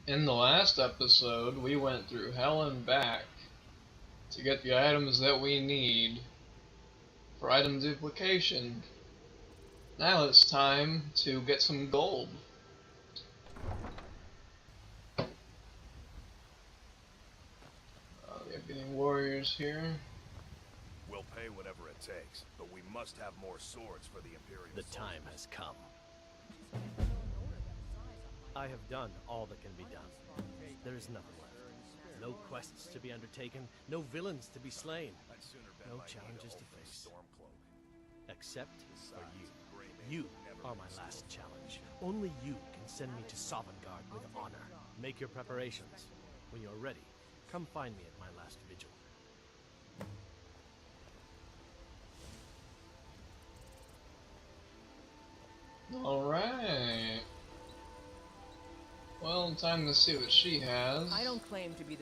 In the last episode, we went through hell and back to get the items that we need for item duplication. Now it's time to get some gold. We have any warriors here. We'll pay whatever it takes, but we must have more swords for the Imperial. The time has come. I have done all that can be done. There is nothing left. No quests to be undertaken, no villains to be slain, no challenges to face. Except for you. You are my last challenge. Only you can send me to Sovngarde with honor. Make your preparations. When you're ready, come find me at my last vigil. Alright. Well, time to see what she has. I don't claim to be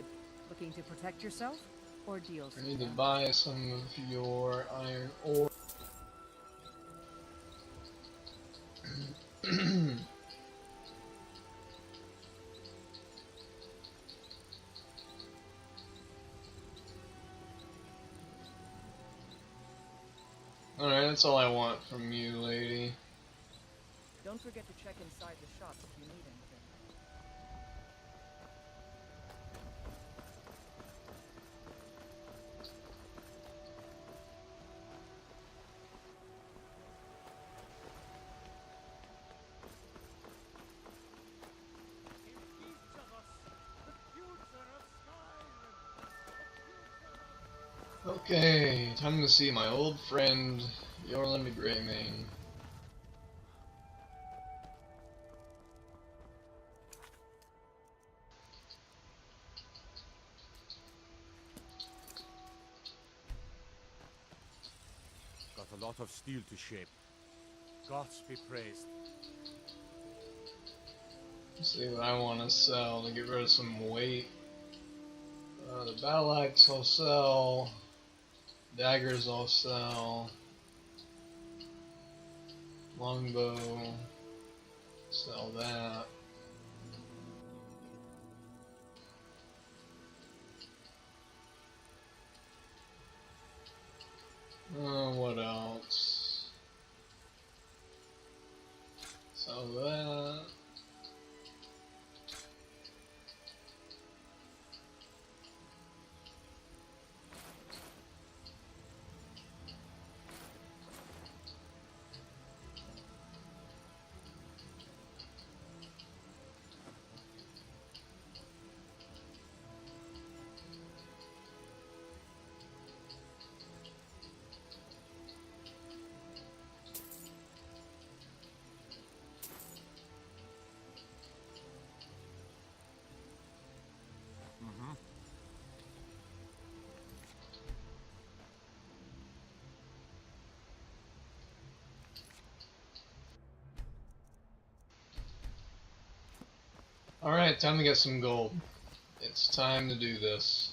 looking to protect yourself or deal. I need to buy some of your iron ore. Alright, that's all I want from you, lady. Don't forget to check inside the shop if you need anything. Okay, time to see my old friend, Yorlan the Greymane. Got a lot of steel to shape. Gods be praised. Let's see what I want to sell to get rid of some weight. The battle axe I'll sell. Daggers I'll sell. Longbow. Sell that. What else? Sell that. Alright, time to get some gold. It's time to do this.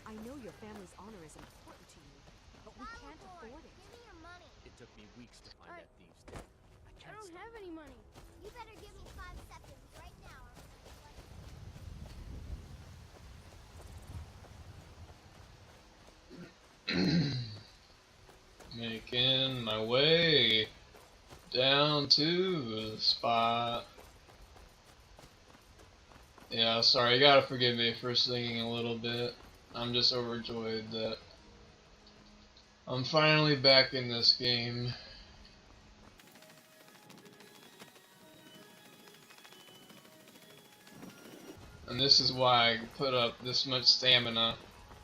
I know your family's honor is important to you, but we can't afford it. Give me your money. It took me weeks to find that thieves' den. I don't have any money. You better give me 5 seconds right now. Making my way down to the spot. Yeah, sorry, you gotta forgive me for singing a little bit. I'm just overjoyed that I'm finally back in this game. And this is why I put up this much stamina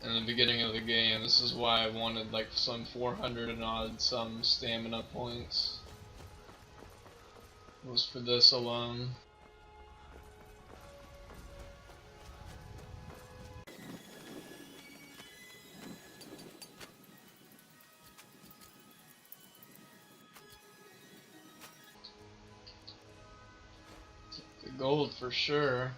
in the beginning of the game. This is why I wanted like some 400 and odd some stamina points. It was for this alone. The gold for sure.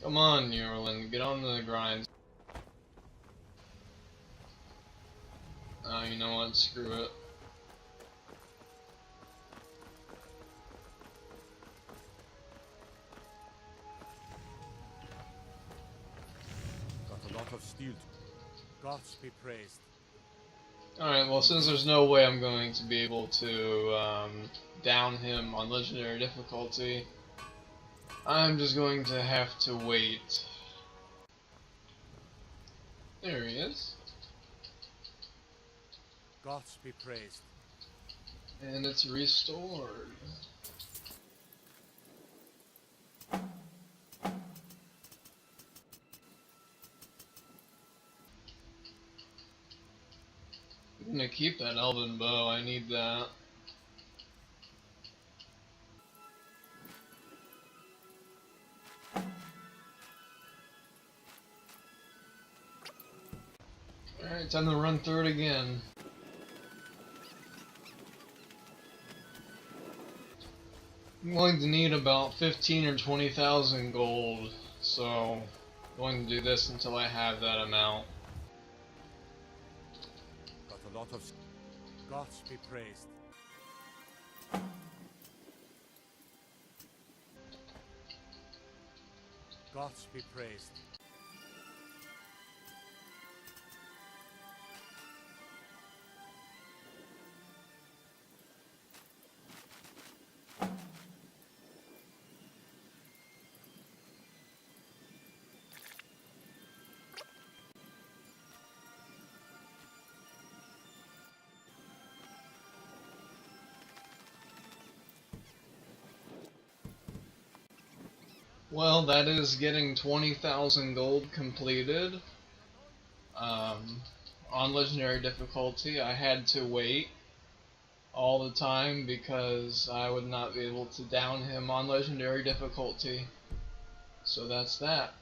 Come on, Yorlin, get on to the grind. Oh, you know what? Screw it. Got a lot of steel. Gods be praised. Alright, well, since there's no way I'm going to be able to down him on legendary difficulty, I'm just going to have to wait. There he is. Gods be praised. And it's restored. I'm gonna keep that elven bow, I need that. Alright, time to run through it again. I'm going to need about 15 or 20,000 gold, so I'm going to do this until I have that amount. Got a lot of. Gods be praised. Gods be praised. Well, that is getting 20,000 gold completed. On legendary difficulty, I had to wait all the time because I would not be able to down him on legendary difficulty. So that's that.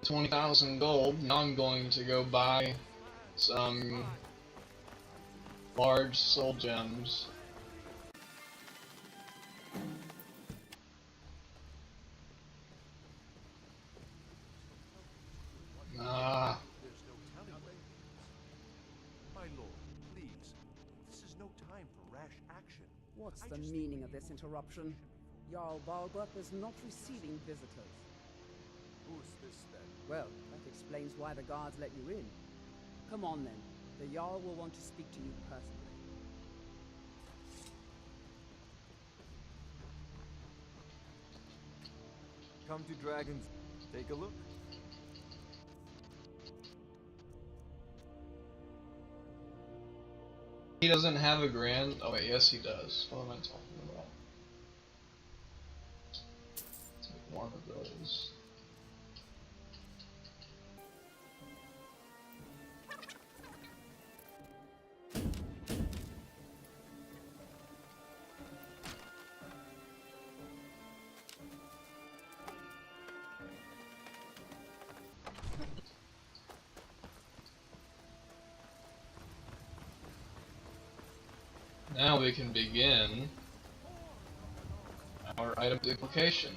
20,000 gold. Now I'm going to go buy some large soul gems. Ah. There's no telling where he is. My lord, please. This is no time for rash action. What's I the just meaning need of this to- interruption? Jarl Balgruuf is not receiving visitors. Who's this then? Well, that explains why the guards let you in. Come on then. The Jarl will want to speak to you personally. Come to Dragons. Take a look. He doesn't have a grand. Oh wait, yes he does. What am I talking about? Take one of those. Now we can begin our item duplication.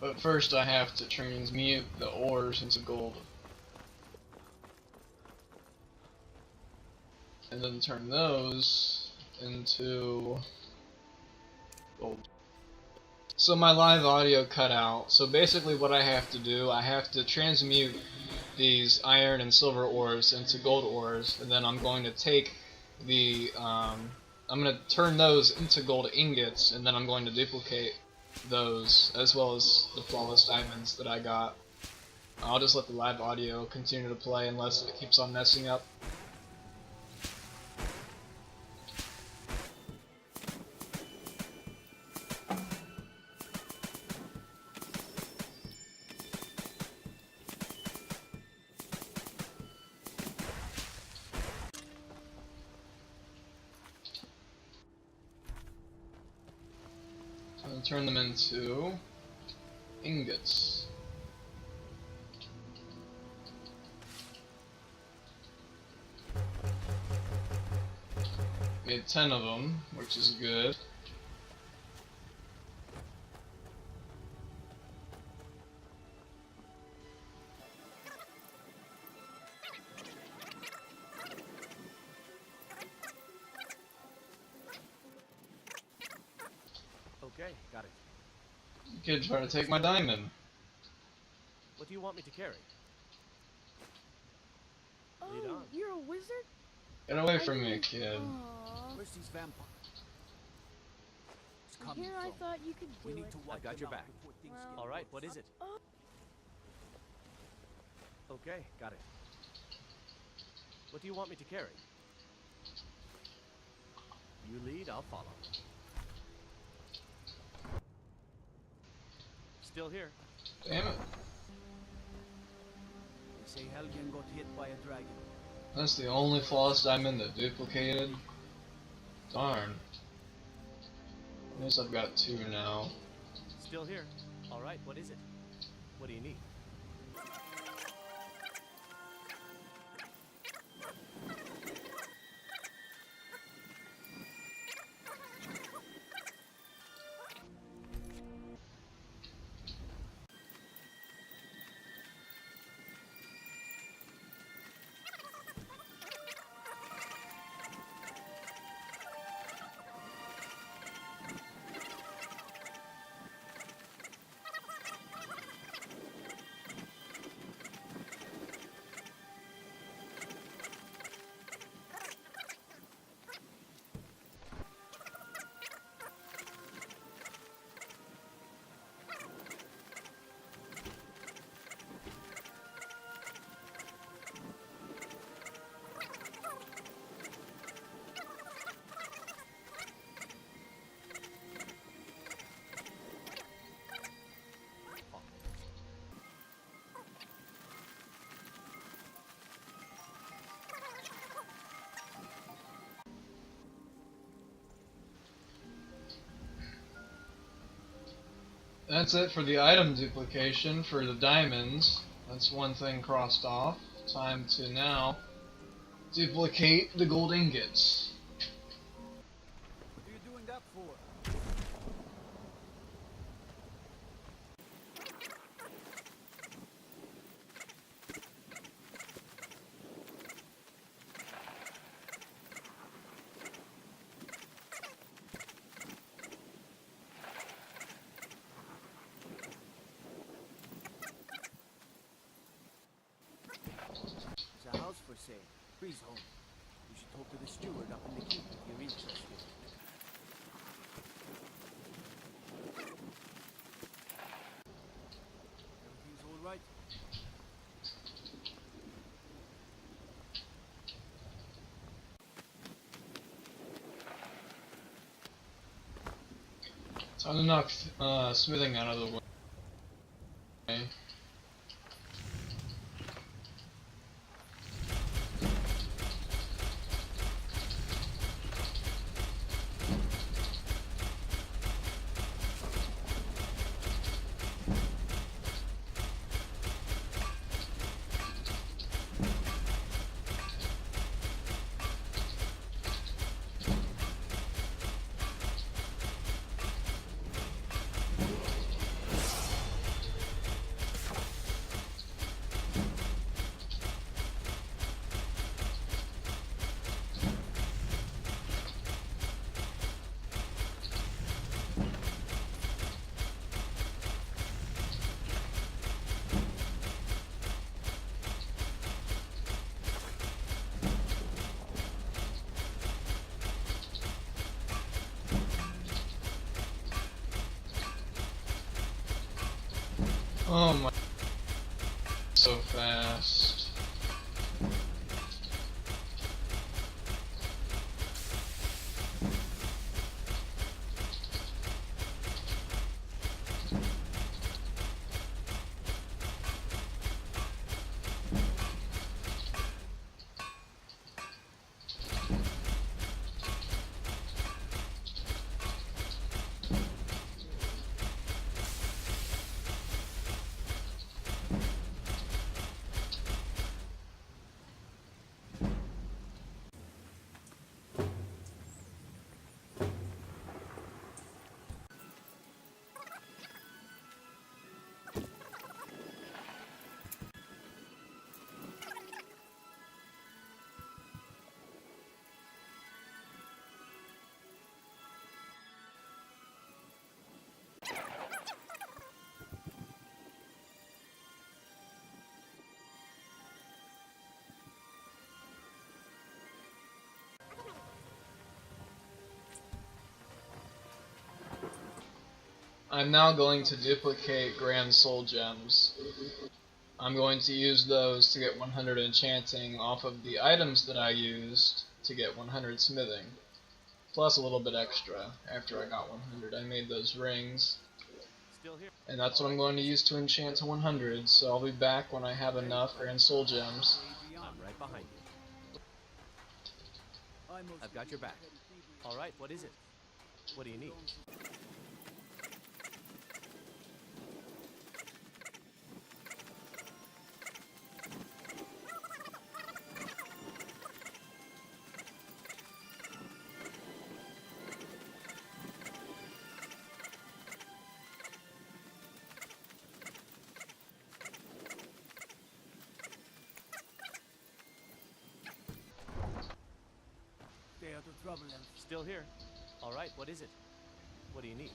But first I have to transmute the ores into gold. And then turn those into gold. So my live audio cut out. So basically what I have to do, I have to transmute these iron and silver ores into gold ores, and then I'm going to take the, I'm going to turn those into gold ingots, and then I'm going to duplicate those, as well as the flawless diamonds that I got. I'll just let the live audio continue to play unless it keeps on messing up. And turn them into ingots. Get 10 of them, which is good. Okay, got it. Kid trying to take my diamond. What do you want me to carry? Lead Oh, on. you're a wizard? Get away I from me, didn't- kid. Aw. Where's these vampires? It's coming Here I from. thought you could do We need it. to I've wipe got them your out back. before things Well- get All right, worse. what is it? Oh. Okay, got it. What do you want me to carry? You lead, I'll follow. Still here. Damn it. They say Helgen got hit by a dragon. That's the only flawless diamond that duplicated. Darn. At least I've got 2 now. Still here. All right, what is it? What do you need? That's it for the item duplication for the diamonds. That's one thing crossed off. Time to now duplicate the gold ingots. What are you doing that for? There's a house for sale. Breeze home. You should talk to the steward up in the keep if you're interested. Everything's all right? Time to knock smithing out of the way. Oh my, so fast. I'm now going to duplicate Grand Soul Gems. I'm going to use those to get 100 enchanting off of the items that I used to get 100 smithing. Plus a little bit extra after I got 100. I made those rings. Still here. And that's what I'm going to use to enchant to 100, so I'll be back when I have enough Grand Soul Gems. I'm right behind you. I've got your back. All right, what is it? What do you need? Stay out of trouble, Elf. Still here. All right, what is it? What do you need?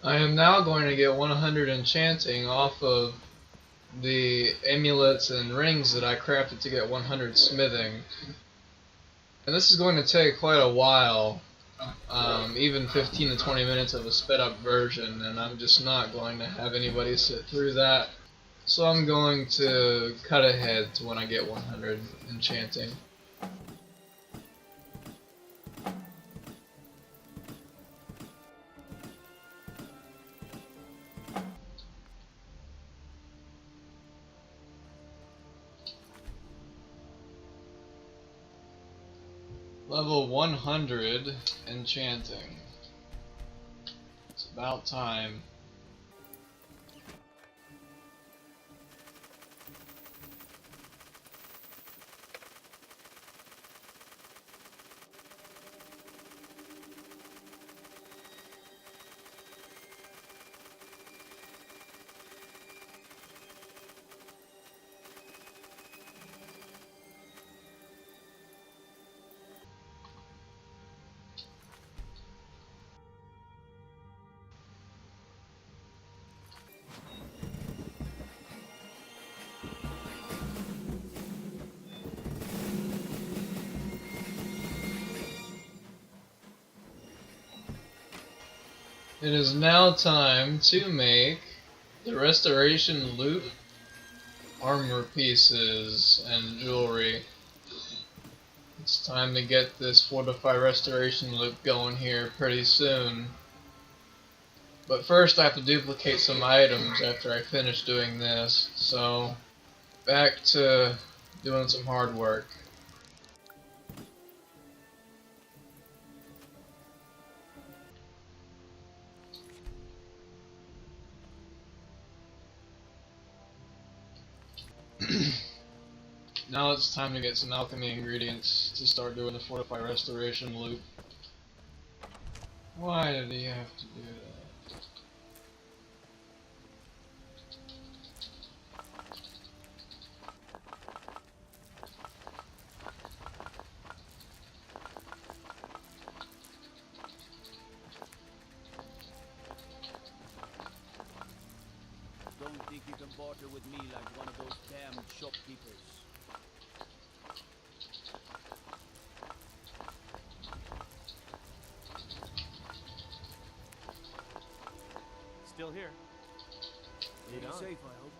I am now going to get 100 enchanting off of the amulets and rings that I crafted to get 100 smithing. And this is going to take quite a while, even 15 to 20 minutes of a sped up version, and I'm just not going to have anybody sit through that. So I'm going to cut ahead to when I get 100 enchanting. Level 100 enchanting. It's about time. It is now time to make the restoration loot, armor pieces, and jewelry. It's time to get this fortify restoration loop going here pretty soon. But first I have to duplicate some items after I finish doing this, so back to doing some hard work. Now it's time to get some alchemy ingredients to start doing the fortify restoration loop. Why did he have to do that? Don't think you can barter with me like one of those damn shopkeepers. here. Lead Be on. safe, I hope.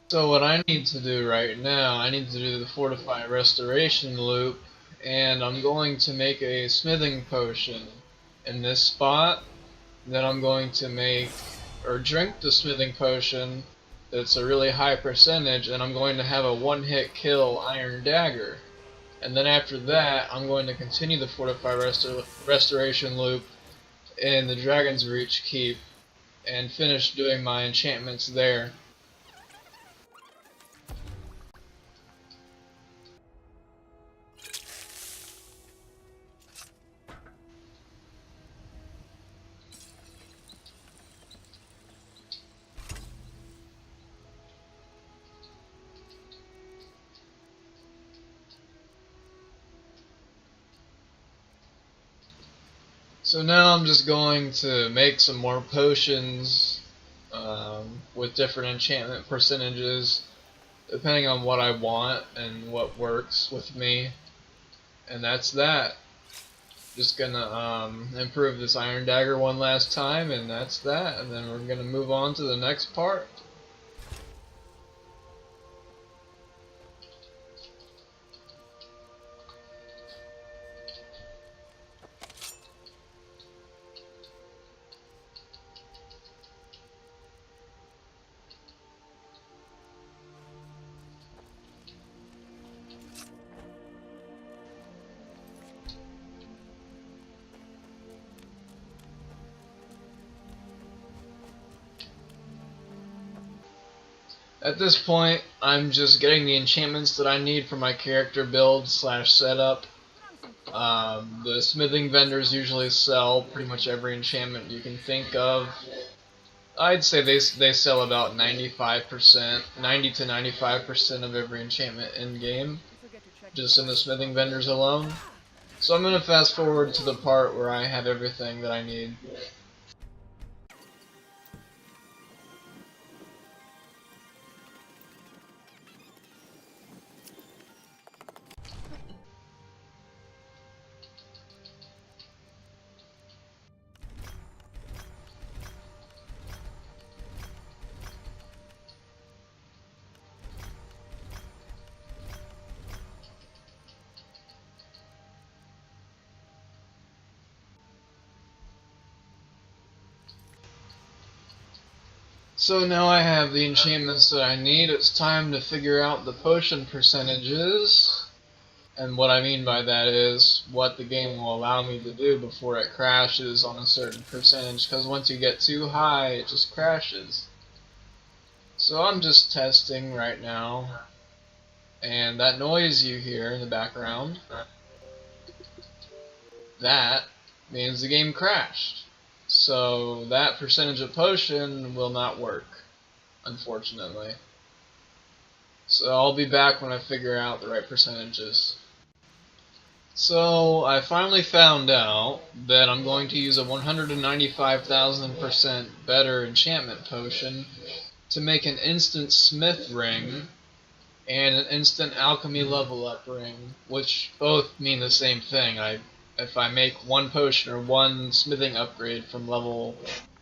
So what I need to do right now, I need to do the Fortify Restoration loop, and I'm going to make a smithing potion in this spot. Then I'm going to make, or drink the smithing potion that's a really high percentage, and I'm going to have a one-hit kill Iron Dagger. And then after that, I'm going to continue the Fortify Restoration loop in the Dragon's Reach Keep, and finish doing my enchantments there. So now I'm just going to make some more potions with different enchantment percentages depending on what I want and what works with me. And that's that. Just gonna improve this Iron Dagger one last time, and that's that. And then we're gonna move on to the next part. At this point, I'm just getting the enchantments that I need for my character build / setup. The smithing vendors usually sell pretty much every enchantment you can think of. I'd say they sell about 95%, 90 to 95% of every enchantment in game, just in the smithing vendors alone. So I'm gonna fast forward to the part where I have everything that I need. So now I have the enchantments that I need. It's time to figure out the potion percentages. And what I mean by that is what the game will allow me to do before it crashes on a certain percentage, because once you get too high, it just crashes. So I'm just testing right now. And that noise you hear in the background, that means the game crashed. So that percentage of potion will not work, unfortunately. So I'll be back when I figure out the right percentages. So I finally found out that I'm going to use a 195,000% better enchantment potion to make an instant smith ring and an instant alchemy level up ring, which both mean the same thing. If I make one potion or one smithing upgrade from level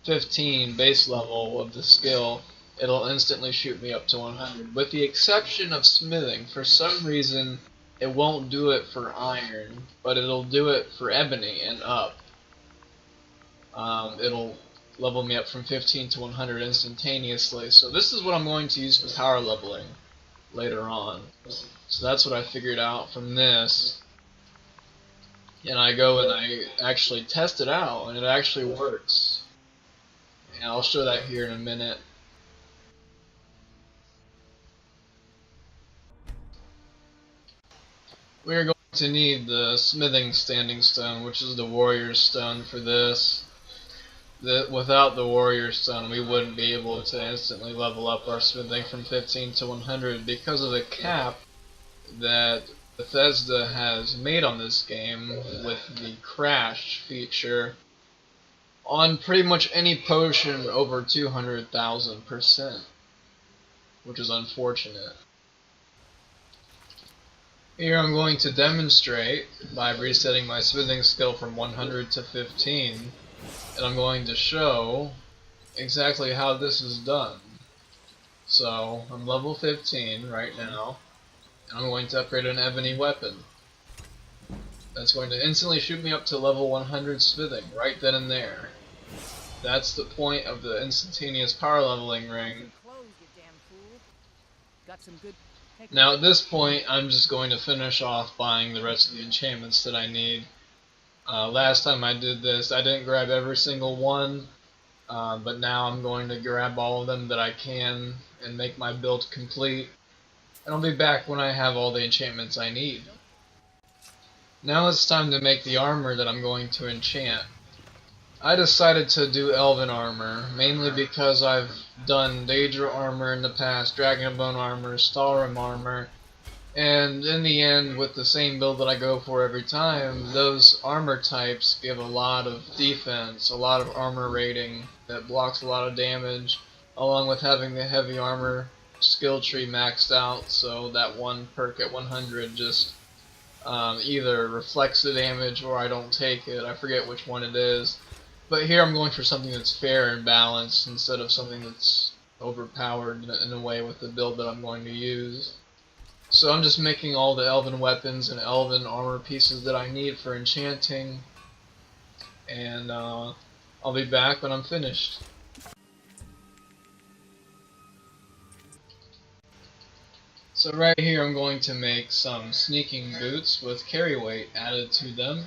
15 base level of the skill, it'll instantly shoot me up to 100. With the exception of smithing, for some reason it won't do it for iron, but it'll do it for ebony and up. It'll level me up from 15 to 100 instantaneously. So this is what I'm going to use for power leveling later on. So that's what I figured out from this. And I go and I actually test it out, and it actually works. And I'll show that here in a minute. We are going to need the smithing standing stone, which is the warrior's stone for this. without the Warrior Stone, we wouldn't be able to instantly level up our smithing from 15 to 100 because of the cap that Bethesda has made on this game with the crash feature on pretty much any potion over 200,000%, which is unfortunate. Here I'm going to demonstrate by resetting my smithing skill from 100 to 15, and I'm going to show exactly how this is done. So I'm level 15 right now, and I'm going to upgrade an ebony weapon. That's going to instantly shoot me up to level 100 smithing right then and there. That's the point of the instantaneous power leveling ring. Got some good. Now at this point I'm just going to finish off buying the rest of the enchantments that I need. Last time I did this I didn't grab every single one, but now I'm going to grab all of them that I can and make my build complete. And I'll be back when I have all the enchantments I need. Now it's time to make the armor that I'm going to enchant. I decided to do Elven armor, mainly because I've done Daedra armor in the past, Dragonbone armor, Stalrim armor, and in the end, with the same build that I go for every time, those armor types give a lot of defense, a lot of armor rating that blocks a lot of damage, along with having the heavy armor skill tree maxed out, so that one perk at 100 just either reflects the damage or I don't take it. I forget which one it is. But here I'm going for something that's fair and balanced instead of something that's overpowered in a way with the build that I'm going to use. So I'm just making all the elven weapons and elven armor pieces that I need for enchanting, and I'll be back when I'm finished. So right here I'm going to make some sneaking boots with carry weight added to them.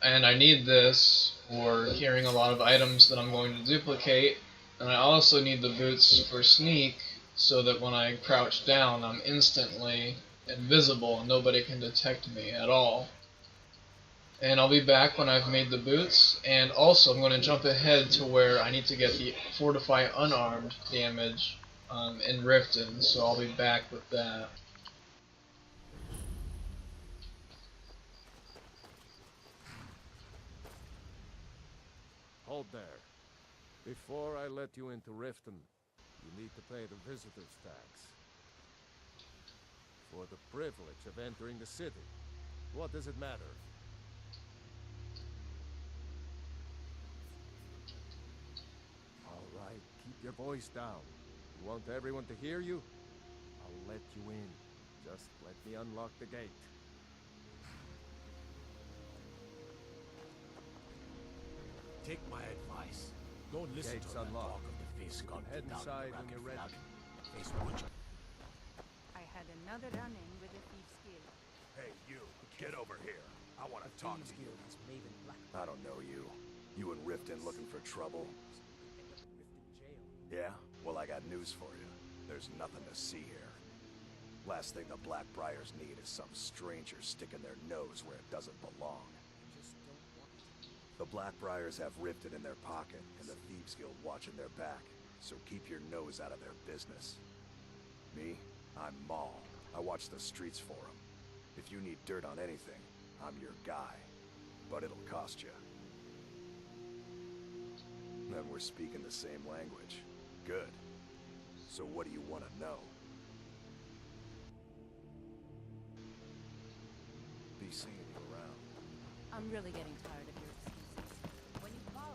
And I need this for carrying a lot of items that I'm going to duplicate, and I also need the boots for sneak so that when I crouch down I'm instantly invisible and nobody can detect me at all. And I'll be back when I've made the boots, and also I'm going to jump ahead to where I need to get the Fortify Unarmed damage in Riften, so I'll be back with that. Hold there. Before I let you into Riften, you need to pay the visitor's tax. For the privilege of entering the city. What does it matter? All right, keep your voice down. You want everyone to hear you? I'll let you in. Just let me unlock the gate. Take my advice. Don't listen Gates to that unlocked. talk of the face god. Head inside when you're ready. Face watcher. I had another run-in with a thieves guild. Hey, you, get over here. I want to talk to you. I don't know you. You in Riften looking for trouble? Yeah? Well, I got news for you. There's nothing to see here. Last thing the Blackbriars need is some stranger sticking their nose where it doesn't belong. The Blackbriars have Riften in their pocket, and the Thieves Guild watching their back, so keep your nose out of their business. Me? I'm Maul. I watch the streets for them. If you need dirt on anything, I'm your guy. But it'll cost you. Then we're speaking the same language. Good. So what do you want to know? Be seeing you around. I'm really getting tired of your excuses. When you call.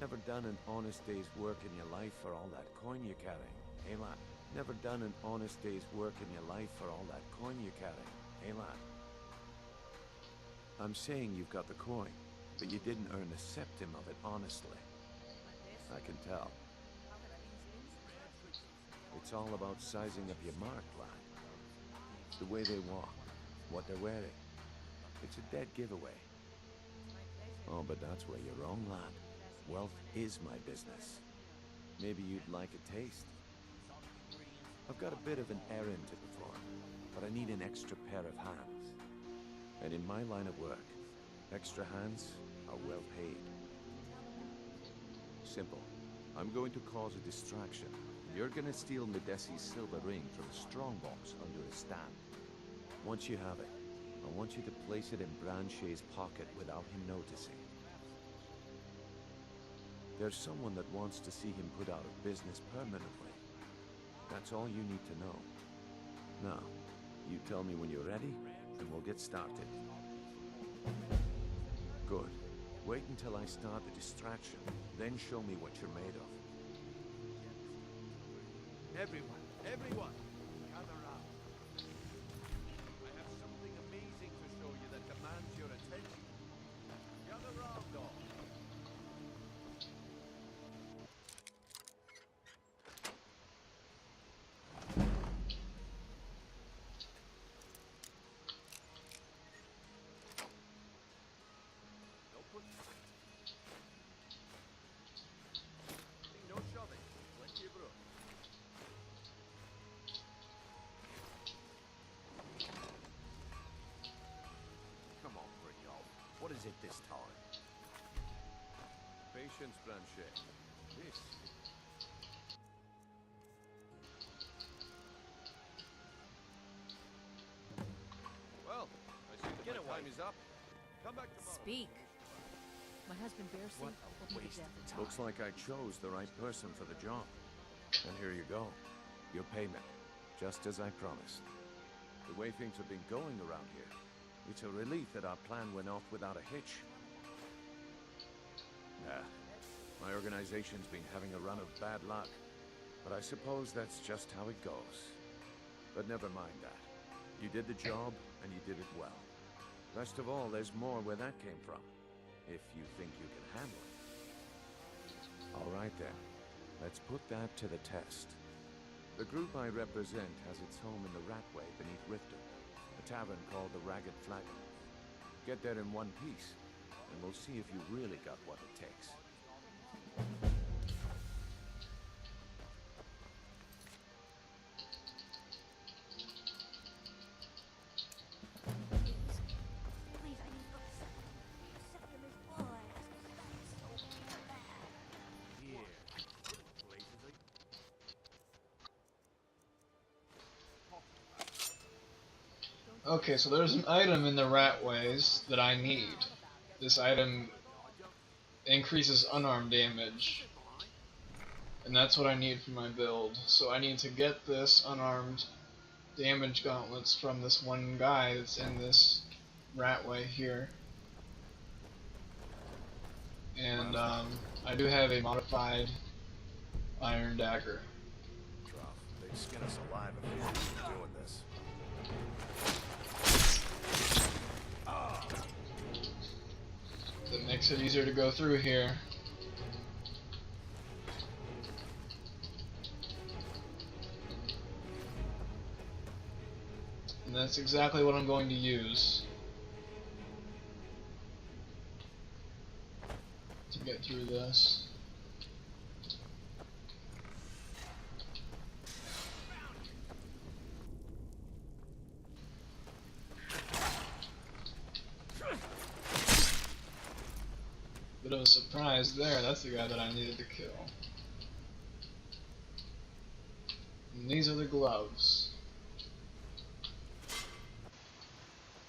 Never done an honest day's work in your life for all that coin you're carrying, eh lad? Never done an honest day's work in your life for all that coin you're carrying, eh lad? I'm saying you've got the coin, but you didn't earn a septim of it honestly. I can tell. It's all about sizing up your mark, lad. The way they walk, what they're wearing. It's a dead giveaway. Oh, but that's where you're wrong, lad. Wealth is my business. Maybe you'd like a taste. I've got a bit of an errand to perform, but I need an extra pair of hands. And in my line of work, extra hands are well paid. Simple. I'm going to cause a distraction. You're gonna steal Medesi's silver ring from a strongbox under a stand. Once you have it, I want you to place it in Branche's pocket without him noticing. There's someone that wants to see him put out of business permanently. That's all you need to know. Now, you tell me when you're ready, and we'll get started. Good. Wait until I start the distraction, then show me what you're made of. Everyone, everyone, gather round. I have something amazing to show you that demands your attention. Gather round, all. No pushing. No shoving. Plenty of room. Come on, Brignold. What is it this time? Patience, Blanchet. This. Well, I see that my time is up. Come back tomorrow. Speak. My husband Bearsy will be the death of time. Looks like I chose the right person for the job. And here you go. Your payment. Just as I promised. The way things have been going around here, it's a relief that our plan went off without a hitch. My organization's been having a run of bad luck, but I suppose that's just how it goes. But never mind that. You did the job, and you did it well. Best of all, there's more where that came from, if you think you can handle it. All right then, let's put that to the test. The group I represent has its home in the Ratway beneath Riften, a tavern called the Ragged Flagon. Get there in one piece, and we'll see if you really got what it takes. Please, I need books. Septimus boy. That's so bad. Here. Places like Okay, so there's an item in the Ratways that I need. This item increases unarmed damage. And that's what I need for my build. So I need to get this unarmed damage gauntlets from this one guy that's in this Ratway here. And I do have a modified iron dagger. Trough. They'd skin us alive if we keep doing this. That makes it easier to go through here. And that's exactly what I'm going to use to get through this. Bit of a surprise there, that's the guy that I needed to kill. And these are the gloves.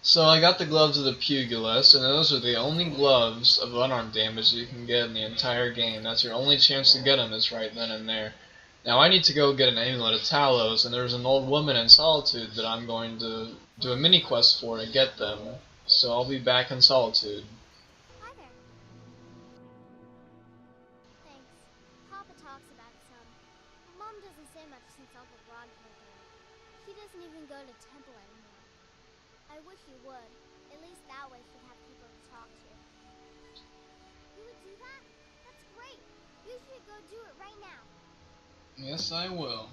So I got the gloves of the Pugilist, and those are the only gloves of unarmed damage that you can get in the entire game. That's your only chance to get them, is right then and there. Now I need to go get an amulet of Talos, and there's an old woman in Solitude that I'm going to do a mini quest for to get them. So I'll be back in Solitude. Hi there. Thanks. Papa talks about it some. Mom doesn't say much since Uncle Rod moved away. He doesn't even go to temple anymore. I wish he would. At least that way she'd have people to talk to. You would do that? That's great. You should go do it right now. Yes, I will.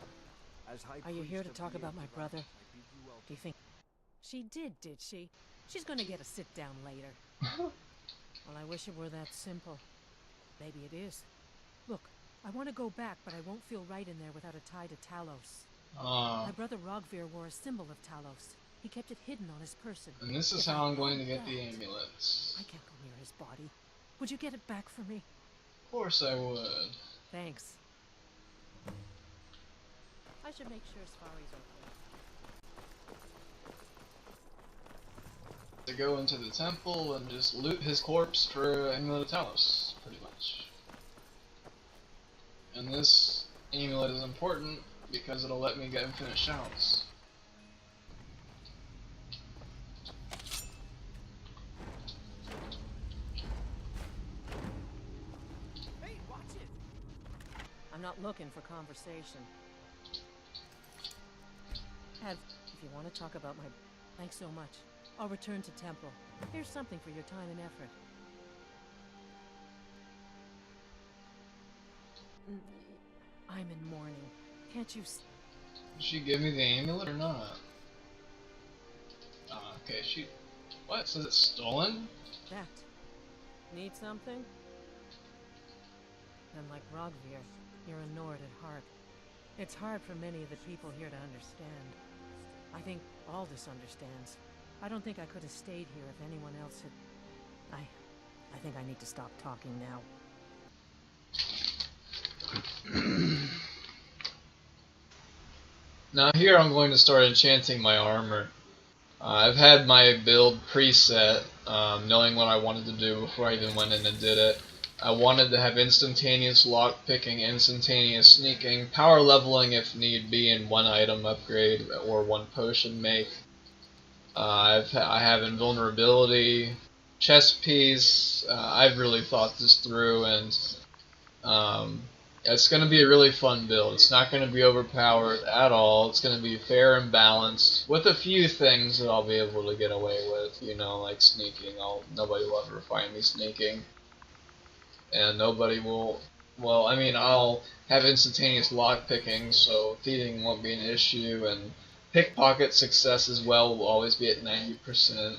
Are you here to talk about my brother? Do you think she did she? She's gonna get a sit down later. Well, I wish it were that simple. Maybe it is. Look, I want to go back, but I won't feel right in there without a tie to Talos. My brother Rogvir wore a symbol of Talos. He kept it hidden on his person. And this is If how I I'm going to had get the that, amulets. I can't go near his body. Would you get it back for me? Of course I would. Thanks. I should make sure Sfari's okay. To go into the temple and just loot his corpse for Amulet of Talos, pretty much. And this amulet is important because it'll let me get infinite shouts. Hey, watch it! I'm not looking for conversation. If you want to talk about my... Thanks so much. I'll return to Temple. Here's something for your time and effort. I'm in mourning. Can't you... Did she give me the amulet or not? Ah, okay, she... What? Says it's stolen? That. Need something? And like Rogvir, you're a Nord at heart. It's hard for many of the people here to understand. I think Aldous understands. I don't think I could have stayed here if anyone else had... I think I need to stop talking now. Now here I'm going to start enchanting my armor. I've had my build preset, knowing what I wanted to do before I even went in and did it. I wanted to have instantaneous lockpicking, instantaneous sneaking, power leveling if need be, and one item upgrade or one potion make. I have invulnerability, chest piece. I've really thought this through, and it's going to be a really fun build. It's not going to be overpowered at all. It's going to be fair and balanced, with a few things that I'll be able to get away with. You know, like sneaking. Nobody will ever find me sneaking, and nobody will. Well, I mean, I'll have instantaneous lockpicking, so thieving won't be an issue, and pickpocket success as well will always be at 90%.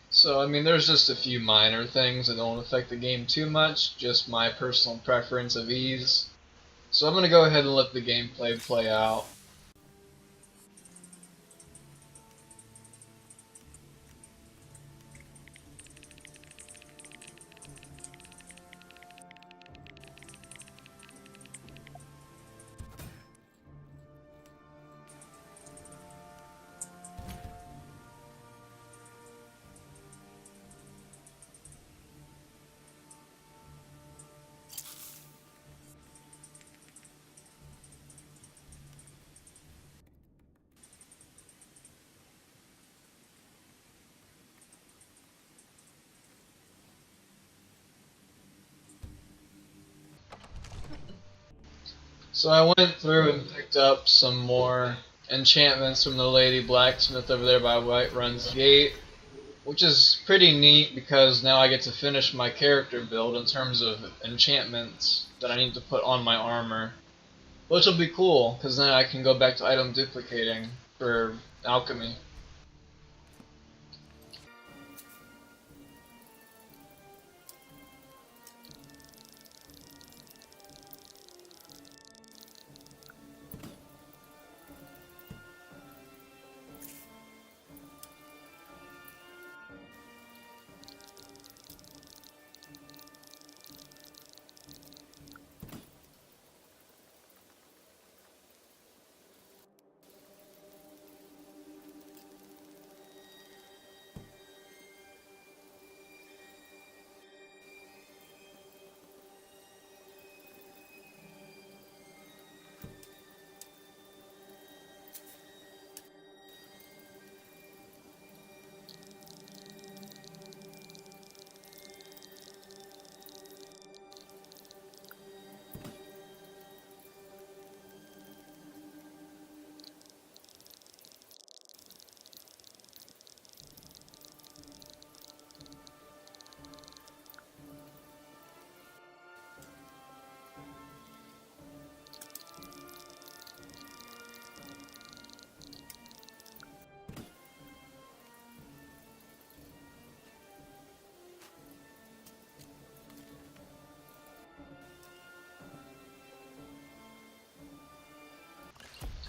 So, I mean, there's just a few minor things that don't affect the game too much, just my personal preference of ease. So I'm going to go ahead and let the gameplay play out. So I went through and picked up some more enchantments from the Lady Blacksmith over there by Whiterun's Gate, which is pretty neat because now I get to finish my character build in terms of enchantments that I need to put on my armor, which will be cool because then I can go back to item duplicating for alchemy.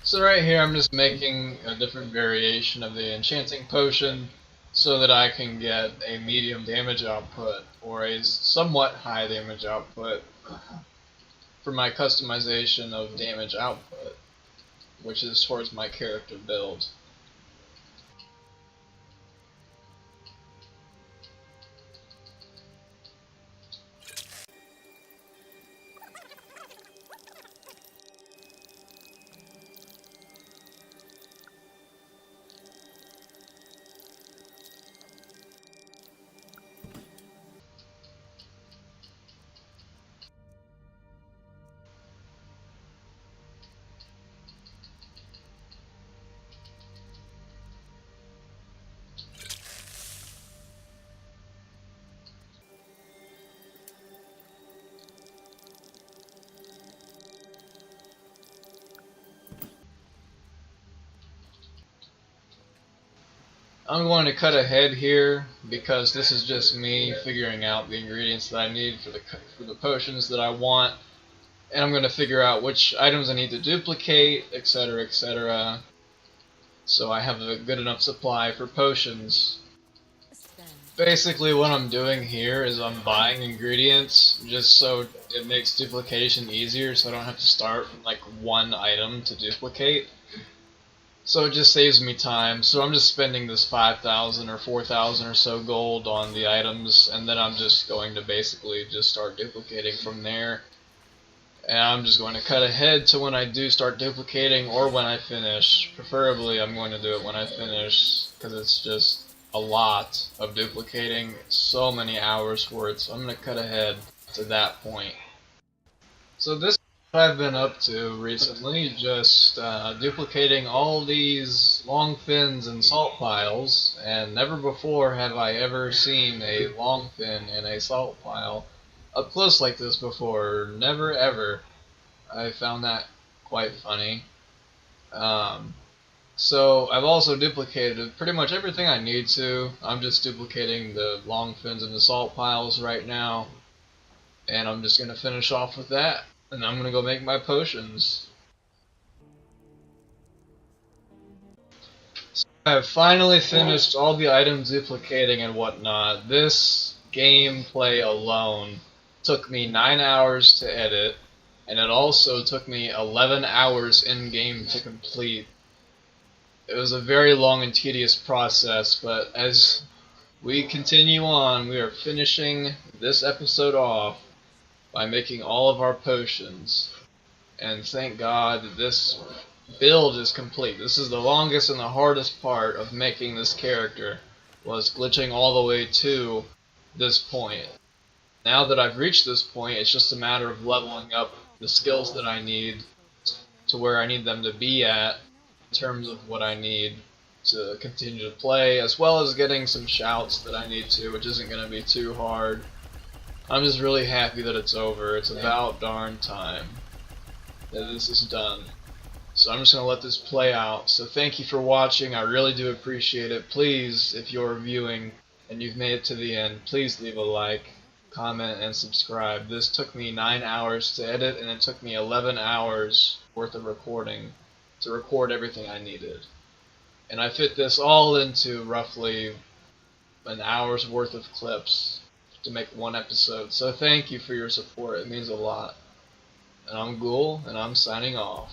So right here I'm just making a different variation of the enchanting potion so that I can get a medium damage output or a somewhat high damage output for my customization of damage output, which is towards my character build. I'm going to cut ahead here because this is just me figuring out the ingredients that I need for the potions that I want, and I'm going to figure out which items I need to duplicate, etc., etc. So I have a good enough supply for potions. Basically what I'm doing here is I'm buying ingredients just so it makes duplication easier, so I don't have to start from like one item to duplicate. So it just saves me time. So I'm just spending this 5,000 or 4,000 or so gold on the items, and then I'm just going to basically just start duplicating from there. And I'm just going to cut ahead to when I do start duplicating or when I finish. Preferably I'm going to do it when I finish, because it's just a lot of duplicating, so many hours worth. So I'm going to cut ahead to that point. So this is what I've been up to recently, just duplicating all these long fins and salt piles, and never before have I ever seen a long fin in a salt pile up close like this before. Never ever. I found that quite funny. So I've also duplicated pretty much everything I need to. I'm just duplicating the long fins and the salt piles right now, and I'm just going to finish off with that, and I'm going to go make my potions. So I have finally finished all the items duplicating and whatnot. This gameplay alone took me 9 hours to edit, and it also took me 11 hours in-game to complete. It was a very long and tedious process, but as we continue on, we are finishing this episode off by making all of our potions. And thank God that this build is complete. This is the longest and the hardest part of making this character, was glitching all the way to this point. Now that I've reached this point, it's just a matter of leveling up the skills that I need to where I need them to be at in terms of what I need to continue to play, as well as getting some shouts that I need to, which isn't going to be too hard. I'm just really happy that it's over. It's about darn time that this is done. So I'm just going to let this play out. So thank you for watching. I really do appreciate it. Please, if you're viewing and you've made it to the end, please leave a like, comment, and subscribe. This took me 9 hours to edit, and it took me 11 hours worth of recording to record everything I needed. And I fit this all into roughly an hour's worth of clips to make one episode. So thank you for your support. It means a lot. And I'm Ghoul, and I'm signing off.